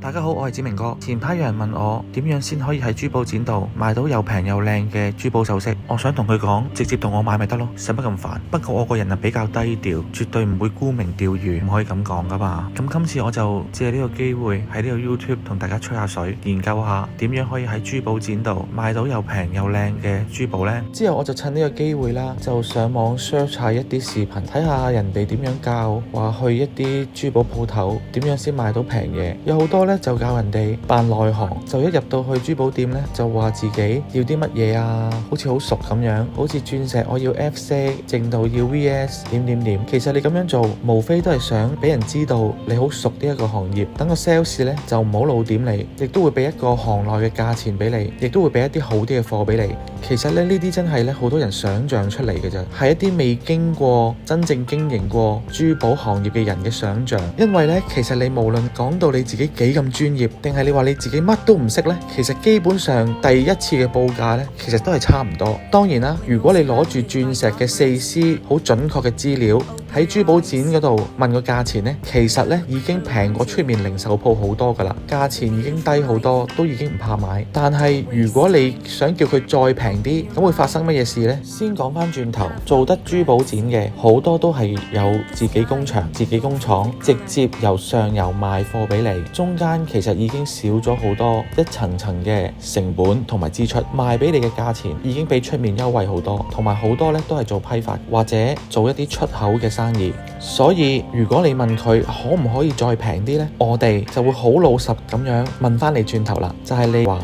大家好，我係子明哥。前排有人問我點樣先可以喺珠寶展度買到又平又靚嘅珠寶首飾，我想同佢講，直接同我買咪得咯，使乜咁煩？不過我個人比較低調，絕對唔會沽名釣譽，唔可以咁講噶嘛。咁今次我就借呢個機會喺呢個 YouTube 同大家吹下水，研究下點樣可以喺珠寶展度買到又平又靚嘅珠寶呢。之後我就趁呢個機會啦，就上網 search 下一啲視頻，睇下人哋點樣教，話去一啲珠寶鋪頭點樣先買到平嘢，有好多咧就教人哋扮內行，就一入到去珠寶店咧就話自己要啲乜嘢啊，好似好熟咁樣，好似鑽石我要 F 色，淨度要 VS 點。其實你咁樣做，無非都係想俾人知道你好熟呢一個行業，等個 sales 咧就唔好露點你，亦都會俾一個行內嘅價錢俾你，亦都會俾一啲好啲嘅貨俾你。其實咧呢啲真係咧好多人想象出嚟嘅啫，係一啲未經過真正經營過珠寶行業嘅人嘅想象。因為咧其實你無論講到你自己幾咁專業，定係你話你自己乜都唔識呢，其實基本上第一次嘅報價呢，其實都係差唔多。當然啦，如果你攞住鑽石嘅4C好準確嘅資料喺珠寶展嗰度問個價錢呢，其實呢已經平過出面零售鋪好多噶啦，價錢已經低好多，都已經唔怕買。但係如果你想叫佢再平啲，咁會發生乜嘢事呢？先講翻轉頭，做得珠寶展嘅好多都係有自己工場、自己工廠，直接由上游賣貨俾你，中間其實已經少咗好多一層層嘅成本同埋支出，賣俾你嘅價錢已經比出面優惠好多，同埋好多咧都係做批發或者做一啲出口嘅生意。所以如果你問佢可唔可以再平啲呢，我哋就會好老實咁樣問翻你轉頭啦，就係你話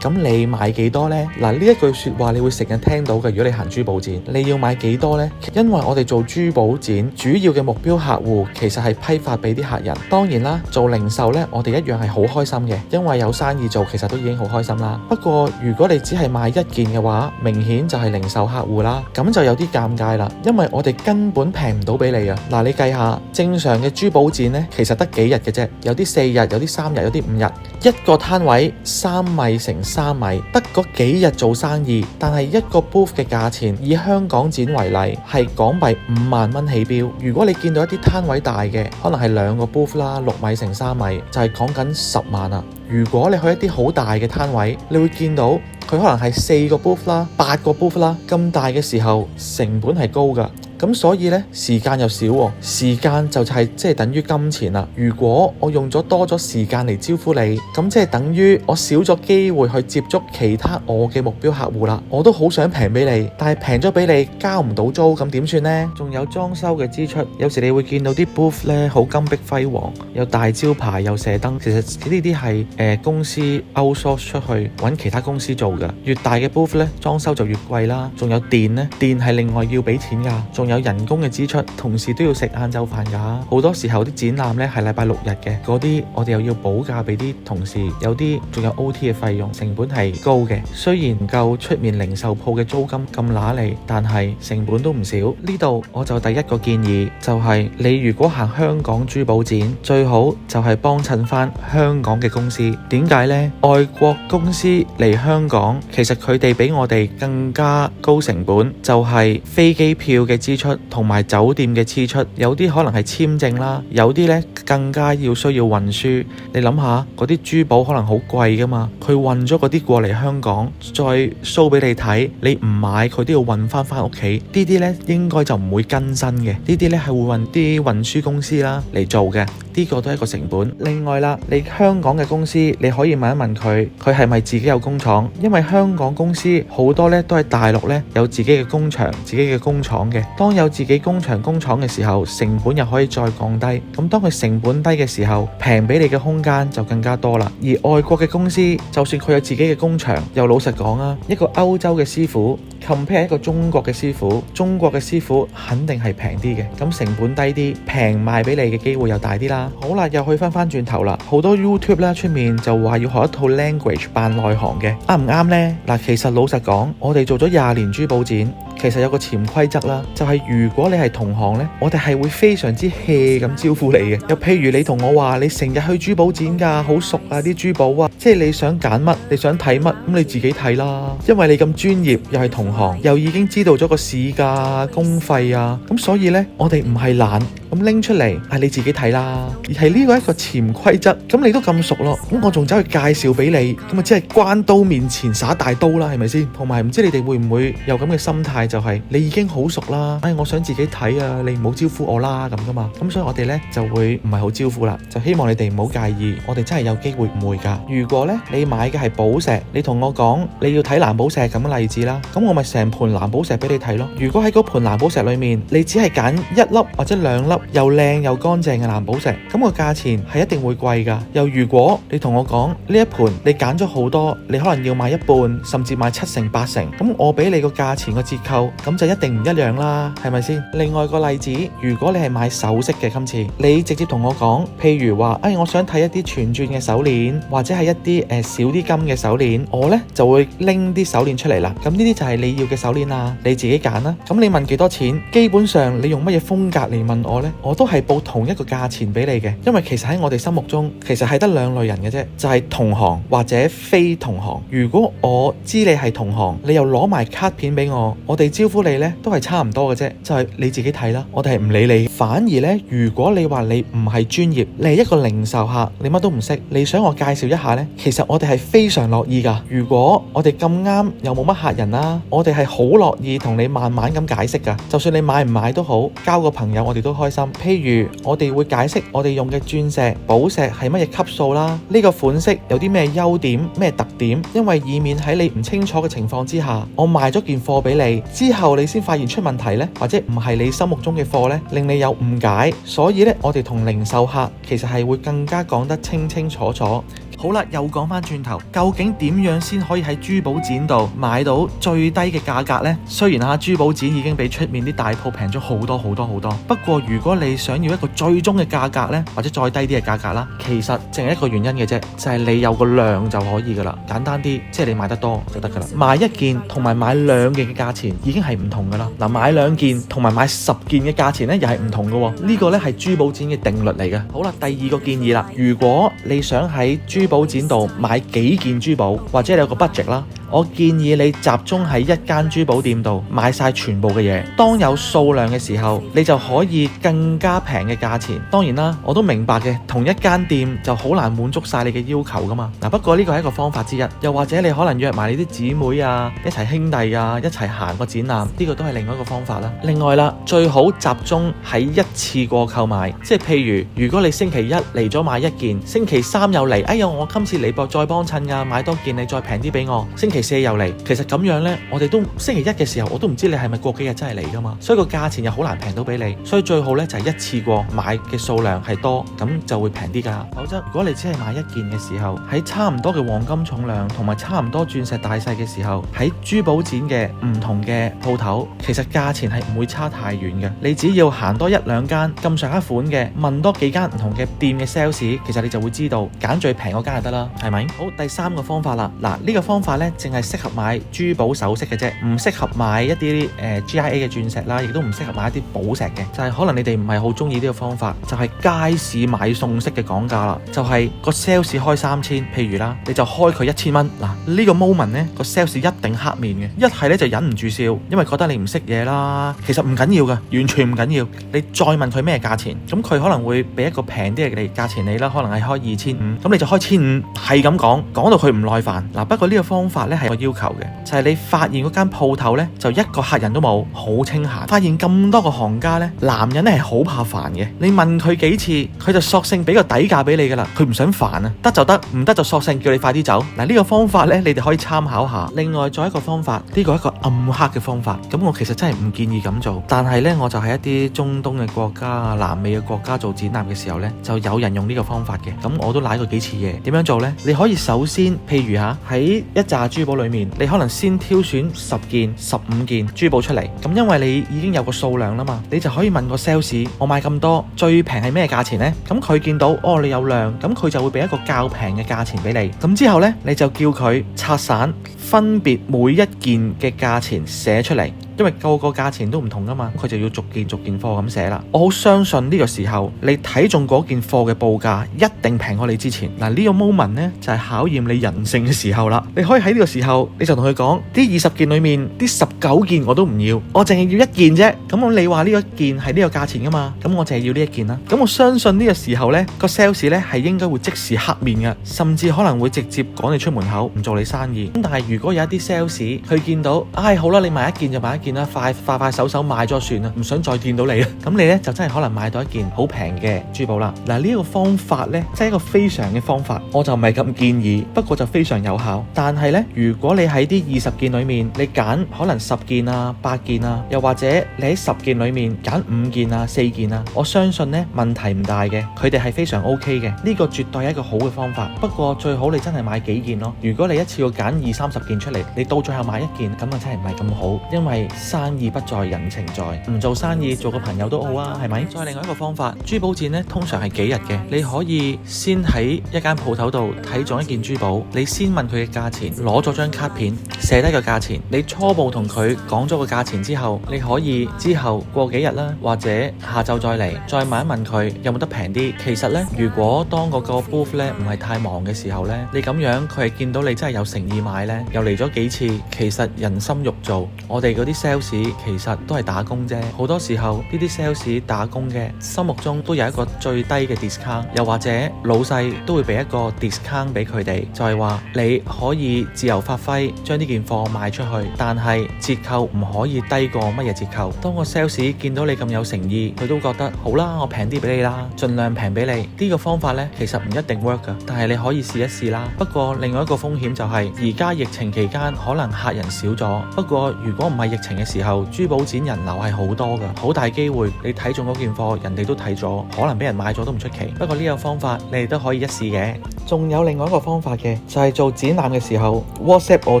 咁你買幾多呢？嗱，呢一句說話你會成日聽到嘅。如果你行珠寶展，你要買幾多呢？因為我哋做珠寶展主要嘅目標客戶其實係批發俾啲客人。當然啦，做零售呢，我哋一樣係好開心嘅，因為有生意做，其實都已經好開心啦。不過如果你只係買一件嘅話，明顯就係零售客戶啦，咁就有啲尷尬啦，因為我哋根本平唔到俾你啊。嗱，你計下正常嘅珠寶展呢，其實得幾日嘅啫，有啲4日，有啲3日，有啲5日，一個攤位3米乘3米，得嗰幾日做生意。但係一個 booth 嘅價錢，以香港展為例，係港幣5萬蚊起標。如果你見到一啲攤位大嘅，可能係2個 booth 啦，6米乘3米，就係講緊10萬啦。如果你去一啲好大嘅攤位，你會見到佢可能係4個 booth 啦，8個 booth 啦，咁大嘅時候成本係高㗎。咁所以呢，時間又少喎，時間就係即係等於金錢啦。如果我用咗多咗時間嚟招呼你，咁即係等於我少咗機會去接觸其他我嘅目標客戶啦。我都好想平俾你，但係平咗俾你交唔到租，咁點算呢？仲有裝修嘅支出，有時你會見到啲 booth 咧好金碧輝煌，有大招牌，有射燈。其實呢啲係公司 outsource 出去揾其他公司做嘅。越大嘅 booth 咧，裝修就越貴啦。仲有電呢，電係另外要俾錢㗎。有人工嘅支出，同時都要食晏晝飯㗎。好多時候啲展覽咧係禮拜6日嘅，嗰啲我哋又要補價俾啲同事，有啲仲有 OT 嘅費用，成本係高嘅。雖然唔夠出面零售鋪嘅租金咁揦脷，但係成本都唔少。呢度我就第一個建議就係你如果行香港珠寶展，最好就係幫襯翻香港嘅公司。點解呢？外國公司嚟香港，其實佢哋比我哋更加高成本，就係飛機票嘅支出同埋酒店嘅支出，有啲可能係簽證啦，有啲呢更加需要運輸。你諗下，嗰啲珠寶可能好貴噶嘛，佢運咗嗰啲過嚟香港，再 show 俾你睇，你唔買佢都要運翻屋企。呢啲呢應該就唔會更新嘅，呢啲呢係會運啲運輸公司啦嚟做嘅，呢個都係一個成本。另外啦，你香港嘅公司你可以問一問佢係咪自己有工廠，因為香港公司好多呢都係大陸呢有自己嘅工場、自己嘅工廠嘅。當有自己工廠嘅時候，成本又可以再降低。咁當佢成本低嘅時候，平俾你嘅空間就更加多啦。而外國嘅公司，就算佢有自己嘅工場，又老實講啊，一個歐洲嘅師傅 compare 一個中國嘅師傅，中國嘅師傅肯定係平啲嘅，咁成本低啲，平賣俾你嘅機會又大啲啦。好啦，又去翻轉頭啦，好多 YouTube 啦出面就話要學一套 language 扮內行嘅，啱唔啱呢？嗱，其實老實講，我哋做咗20年珠寶展，其實有個潛規則啦，就係如果你係同行呢，我哋係會非常之 hea 咁招呼你嘅。又譬如你同我話你成日去珠寶展㗎，好熟啊啲珠寶啊，即係你想揀乜，你想睇乜，咁你自己睇啦。因為你咁專業，又係同行，又已經知道咗個市價、工費啊，咁所以呢，我哋唔係懶，咁拎出嚟係你自己睇啦。而係呢個一個潛規則，咁你都咁熟咯，咁我仲走去介紹俾你，咁啊即係關刀面前耍大刀啦，係咪先？同埋唔知你哋會唔會有咁嘅心態，就係你已經好熟啦，我想自己睇啊，你唔好招呼我啦咁噶嘛。咁所以我哋呢就會唔係好招呼啦，就希望你哋唔好介意，我哋真係有機會誤會噶。如果呢你買嘅係寶石，你同我講你要睇藍寶石咁嘅例子啦，咁我咪成盤藍寶石俾你睇咯。如果喺嗰盤藍寶石裏面，你只係揀一粒或者兩粒又靚又乾淨嘅藍寶石，咁個價錢係一定會貴噶。又如果你同我講呢一盤你揀咗好多，你可能要買一半甚至買7成8成，咁我俾你個價錢個折扣，咁就一定唔一樣啦，係咪先？另外個例子，如果你係買首飾嘅，今次你直接同我講，譬如話我想睇一啲全鑽嘅手鏈，或者係一啲少啲金嘅手鏈，我呢就會拎啲手鏈出嚟啦。咁呢啲就係你要嘅手鏈啦，你自己揀啦。咁你問幾多錢？基本上你用乜嘢風格嚟問我呢，我都係報同一個價錢俾你嘅。因為其實喺我哋心目中，其實係得兩類人嘅啫，就係同行或者非同行。如果我知你係同行，你又攞埋卡片俾我，我哋招呼你呢都係差唔多嘅啫，就係你自己睇啦，我哋係唔理你。反而呢，如果你話你唔係專業，你係一個零售客，你乜都唔識，你想我介紹一下呢，其實我哋係非常樂意噶。如果我哋咁啱又冇乜客人啦，我哋係好樂意同你慢慢咁解釋噶。就算你買唔買都好，交個朋友我哋都開心。譬如我哋會解釋我哋用嘅鑽石、寶石係乜嘢級數啦，呢個款式有啲咩優點、咩特點，因為以免喺你唔清楚嘅情況之下，我賣咗件貨俾你之後，你先發現出問題呢，或者唔係你心目中嘅貨呢，令你有誤解。所以呢，我哋同零售客其實係會更加講得清清楚楚。好啦，又講翻轉頭，究竟點樣先可以喺珠寶展度買到最低嘅價格呢？雖然珠寶展已經比出面啲大鋪平咗好多好多好多，不過如果你想要一個最終嘅價格呢，或者再低啲嘅價格啦，其實淨係一個原因嘅啫，就係你有個量就可以噶啦。簡單啲，即係你買得多就得噶啦。買一件同埋買兩件嘅價錢已經係唔同噶啦。嗱，買兩件同埋買10件嘅價錢呢，又係唔同噶。呢個呢係珠寶展嘅定律嚟嘅。好啦，第二個建議啦，如果你想喺珠寶展度買幾件珠寶，或者你有個 budget 啦，我建議你集中喺一間珠寶店度買晒全部嘅嘢。當有數量嘅時候，你就可以更加平嘅價錢。當然啦，我都明白嘅，同一間店就好難滿足晒你嘅要求噶嘛。不過呢個係一個方法之一，又或者你可能約埋你啲姊妹啊，一齊兄弟啊，一齊行個展覽，呢個都係另外一個方法啦。另外啦，最好集中喺一次過購買，即係譬如如果你星期一嚟咗買一件，星期三又嚟，哎呀我今次嚟再幫襯㗎，買多件你再平啲俾我，星期4又嚟。其實咁樣呢，我哋都星期一嘅時候，我都唔知你係咪過幾日真係嚟㗎嘛，所以個價錢又好難平到俾你。所以最好呢，就係一次過買嘅數量係多，咁就會平啲㗎。否則如果你只係買一件嘅時候，喺差唔多嘅黃金重量同埋差唔多鑽石大細嘅時候，喺珠寶展嘅唔同嘅鋪頭，其實價錢係唔會差太遠嘅。你只要行多1、2間咁上下款嘅，問多幾間唔同嘅店嘅 sales， 其實你就會知道揀最平嗰間就得啦，係咪？好，第3個方法啦。嗱，呢個方法呢，淨係適合買珠寶首飾嘅啫，唔適合買一啲GIA 嘅鑽石啦，亦都唔適合買一啲寶石嘅。就係可能你哋唔係好中意呢個方法，就係街市買餸式嘅講價啦。就係個 sales 開3000，譬如啦，你就開佢1000蚊。嗱，呢個 moment 呢，個 sales 一定黑面嘅，一係呢就忍唔住笑，因為覺得你唔識嘢啦。其實唔緊要㗎，完全唔緊要。你再問佢咩價錢，咁佢可能會俾一個平啲嘅價錢你啦，可能係開2500，咁你就開1500，係咁講到佢唔耐煩。嗱，不過呢個方法呢係有要求嘅，就係你發現嗰間鋪頭呢，就一個客人都冇，好清閒。發現咁多個行家呢，男人呢係好怕煩嘅，你問佢幾次，佢就索性俾個底價俾你噶啦，佢唔想煩啊，得就得，唔得就索性叫你快啲走。嗱，呢個方法呢，你哋可以參考下。另外再一個方法，呢個係一個暗黑嘅方法，咁我其實真係唔建議咁做，但係呢，我就喺一啲中東嘅國家啊、南美嘅國家做展覽嘅時候呢，就有人用呢個方法嘅，咁我都瀨過幾次嘢。點樣做呢？你可以首先，譬如喺一紮珠寶裏面，你可能先挑選10件、15件珠寶出嚟，咁因為你已經有個數量啦嘛，你就可以問個 sales， 我買咁多，最平係咩價錢呢？咁佢見到你有量，咁佢就會俾一個較平嘅價錢俾你。咁之後呢，你就叫佢拆散，分別每一件嘅價錢寫出嚟。因為個個價錢都唔同噶嘛，佢就要逐件貨咁寫啦。我好相信呢個時候你睇中嗰件貨嘅報價一定平過你之前。嗱，呢個 moment 呢，就係考驗你人性嘅時候啦。你可以喺呢個時候你就同佢講，啲20件裏面啲19件我都唔要，我淨係要1件啫。咁你話呢一件係呢個價錢噶嘛，咁我淨係要呢一件啦。咁我相信呢個時候呢，個 sales 呢係應該會即時黑面嘅，甚至可能會直接趕你出門口，唔做你生意。咁但係如果有一啲 sales 佢見到，好啦，你買一件就買一件啦，快手買咗算啦，唔想再見到你啦。咁你呢就真係可能買到一件好平嘅珠寶啦。嗱，呢個方法呢，真係一個非常嘅方法，我就唔係咁建議，不過就非常有效。但係呢，如果你喺啲20件裏面，你揀可能10件啊、8件啊，又或者你喺10件裏面揀5件啊、4件啊，我相信呢問題唔大嘅，佢哋係非常 OK 嘅。呢個絕對係一個好嘅方法。不過最好你真係買幾件咯。如果你一次要揀20-30件出嚟，你到最後買一件，咁啊真係唔係咁好。因為生意不在人情在，唔做生意做個朋友都好啊，係咪？再另外一個方法，珠寶展呢通常係幾日嘅，你可以先喺一間鋪頭度睇中一件珠寶，你先問佢嘅價錢，攞咗張卡片寫低個價錢，你初步同佢講咗個價錢之後，你可以之後過幾日啦，或者下晝再嚟，再問一問佢有冇得平啲。其實呢，如果當嗰個 booth 呢唔係太忙嘅時候呢，你咁樣佢係見到你真係有誠意買呢，又嚟咗幾次，其實人心肉做。我哋嗰啲 sales 其實都係打工啫，好多時候呢啲 sales 打工嘅心目中都有一個最低嘅 discount， 又或者老細都會俾一個 discount 俾佢哋，就係話你可以自由發揮將呢件貨賣出去，但係折扣唔可以低過乜嘢折扣。當個 sales 見到你咁有誠意，佢都覺得好啦，我平啲俾你啦，盡量平俾你。呢個方法呢，其實唔一定 work 噶，但係你可以試一試啦。不過另外一個風險就係而家疫情期間可能客人少咗，不過如果唔係疫情嘅時候，珠寶展人流係好多噶，好大機會你睇中嗰件貨，人哋都睇咗，可能俾人買咗都唔出奇。不過呢個方法你哋都可以一試嘅。仲有另外一個方法嘅，就係做展覽嘅時候 WhatsApp 我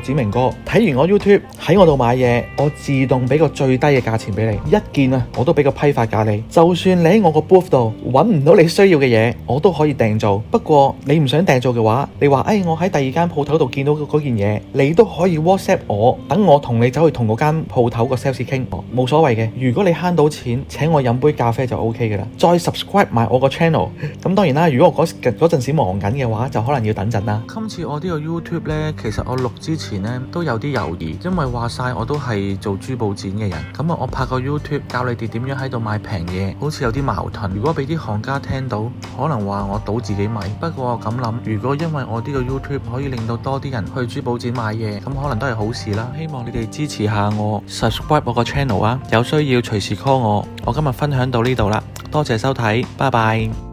指明哥，睇完我 YouTube 喺我度買嘢，我自動俾個最低嘅價錢俾你，一件啊我都俾個批發價你。就算你喺我個 booth 度揾唔到你需要嘅嘢，我都可以訂做。不過你唔想訂做嘅話，你話我喺第二間鋪頭度見到嗰件嘢，你都可以 WhatsApp 我，等我同你走去同嗰間鋪頭個 sales 傾，冇所謂嘅。如果你慳到錢，請我飲杯咖啡就 OK 嘅啦。再 subscribe 埋我個 channel。咁當然啦，如果我嗰陣時忙緊嘅話，就可能要等陣啦。今次我呢個 YouTube 呢，其實我錄之前呢都有啲猶豫，因為話晒我都係做珠寶展嘅人，咁啊我拍個 YouTube 教你哋點樣喺度買平嘢，好似有啲矛盾。如果俾啲行家聽到，可能話我倒自己米。不過我咁諗，如果因為我呢個 YouTube 可以令到多啲人去珠寶展買嘢，咁可能都係好事啦。希望你哋支持下我 ，subscribe 我個 channel 啊，有需要隨時 call我。我今日分享到呢度啦，多謝收睇，拜拜。